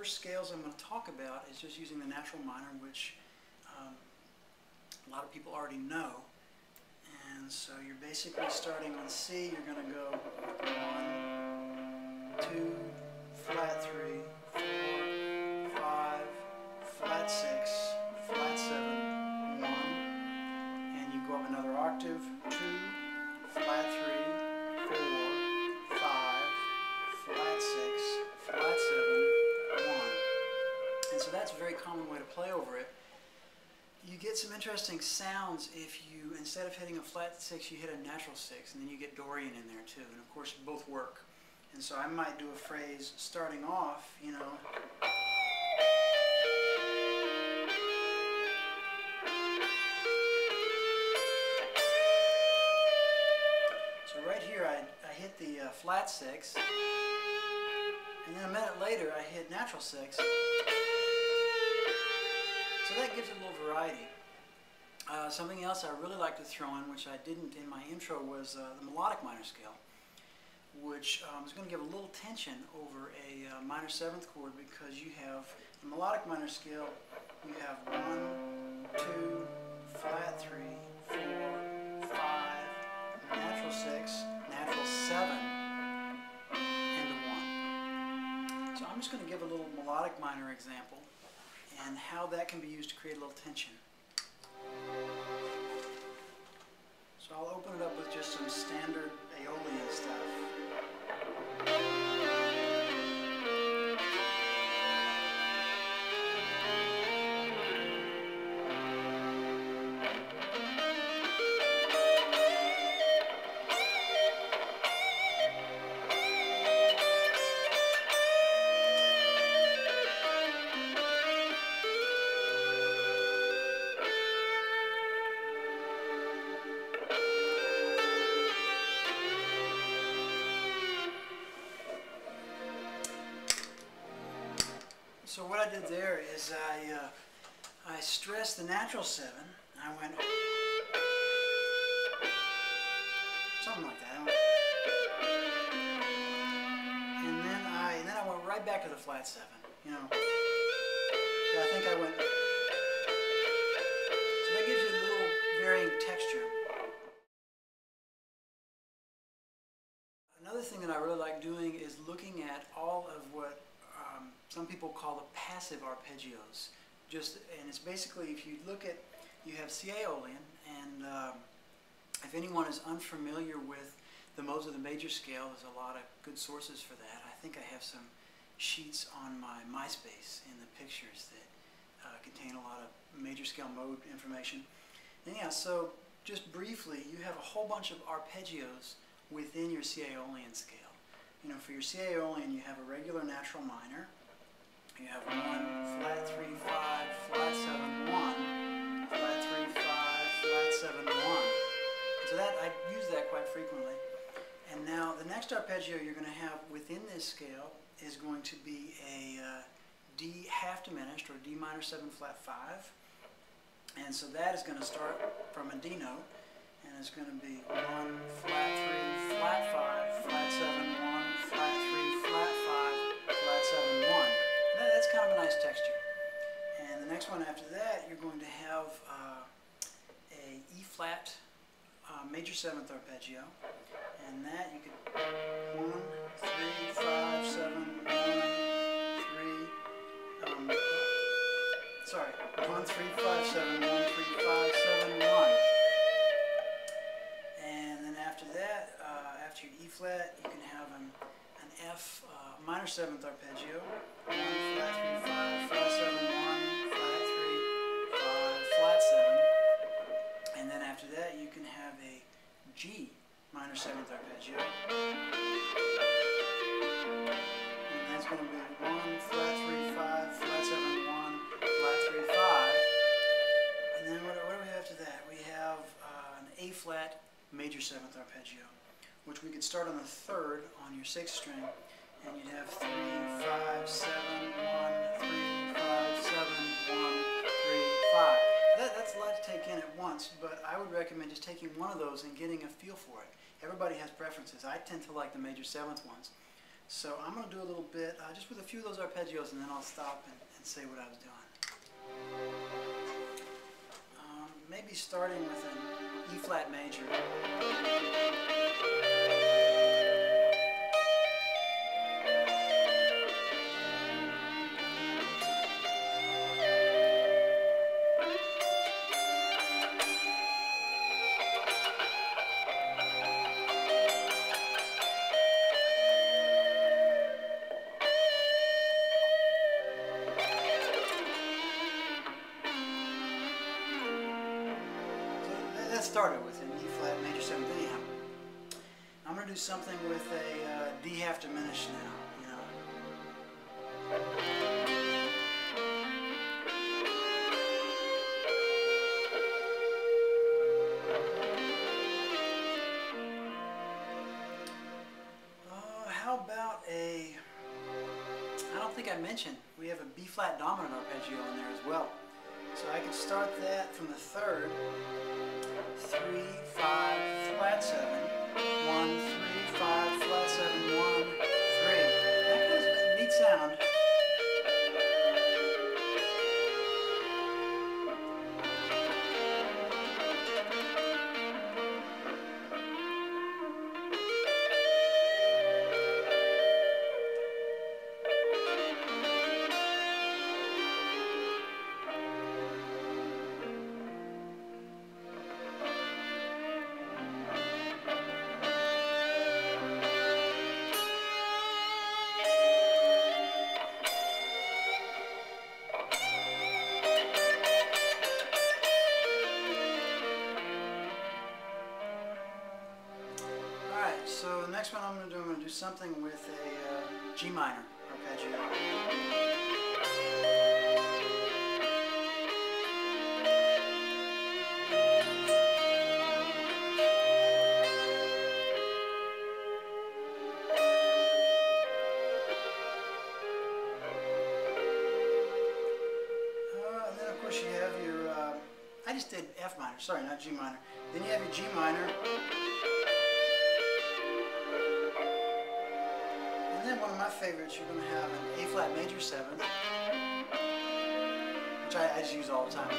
first scales I'm going to talk about is just using the natural minor, which a lot of people already know. And so you're basically starting on C. You're going to go 1, 2, flat 3, 4, 5, flat 6, flat 7, 1, and you go up another octave, 2, flat 3, 4, 5, flat 6, flat 7, 1. And so that's a very common way to play over it. You get some interesting sounds if you, instead of hitting a flat 6, you hit a natural 6, and then you get Dorian in there too, and of course both work. And so I might do a phrase starting off, you know. So right here I hit the flat 6, and then a minute later I hit natural 6. So that gives it a little variety. Something else I really like to throw in, which I didn't in my intro, was the melodic minor scale, which is going to give a little tension over a minor 7th chord, because you have the melodic minor scale, you have 1, 2, flat 3, 4, 5, natural 6, natural 7, and a 1. So I'm just going to give a little melodic minor example and how that can be used to create a little tension. So I'll open it up with just some standard Aeolian stuff. So what I did there is I stressed the natural 7. I went something like that. And then I went right back to the flat 7. You know, I think I went. So that gives you a little varying texture. Another thing that I really like doing is looking at all of what some people call the passive arpeggios. And it's basically, if you look at, you have C Aeolian, and if anyone is unfamiliar with the modes of the major scale, there's a lot of good sources for that. I think I have some sheets on my MySpace in the pictures that contain a lot of major scale mode information. And yeah, so just briefly, you have a whole bunch of arpeggios within your C Aeolian scale. You know, for your C Aeolian, you have a regular natural minor. You have 1, flat 3, 5, flat 7, 1, flat 3, 5, flat 7, 1. So that, I use that quite frequently. And now the next arpeggio you're going to have within this scale is going to be a D half diminished, or D minor 7 flat 5. And so that is going to start from a D note, and it's going to be 1, flat 3, flat 5, flat 7, 1, flat 3, flat 5, flat 7, 1. That's kind of a nice texture. And the next one after that, you're going to have a E flat major 7th arpeggio, and that you could 1, 3, 5, 7, 1, 3. Sorry, 1, 3, 5, 7, 1, 3, 5, 7, 1. And then after that, after your E flat, you can have an F minor 7th arpeggio. 1, flat 3, 5, flat 7, 1, flat 3, 5, flat 7. And then after that, you can have a G minor 7th arpeggio. And that's going to be 1, flat 3, 5, flat 7, 1, flat 3, 5. And then what do we have after that? We have an A flat major 7th arpeggio, which we could start on the 3rd on your 6th string, and you'd have 3, 5, 7, 1, 3, 5, 7, 1, 3, 5. That's a lot to take in at once, but I would recommend just taking one of those and getting a feel for it. Everybody has preferences. I tend to like the major 7th ones. So I'm going to do a little bit just with a few of those arpeggios, and then I'll stop and say what I was doing. Maybe starting with an E flat major. That started with an E flat major 7th. Anyhow, I'm going to do something with a D half diminished now. How about a? I don't think I mentioned we have a B flat dominant arpeggio in there as well. So I could start that from the 3rd. 3, 5, flat 7, 1, 3, 5, flat 7, 1, 3. That goes with a neat sound. So the next one I'm going to do something with a G minor arpeggio. And then of course you have your, I just did F minor, sorry, not G minor. Then you have your G minor. And then one of my favorites, you're going to have an A flat major 7th, which I just use all the time.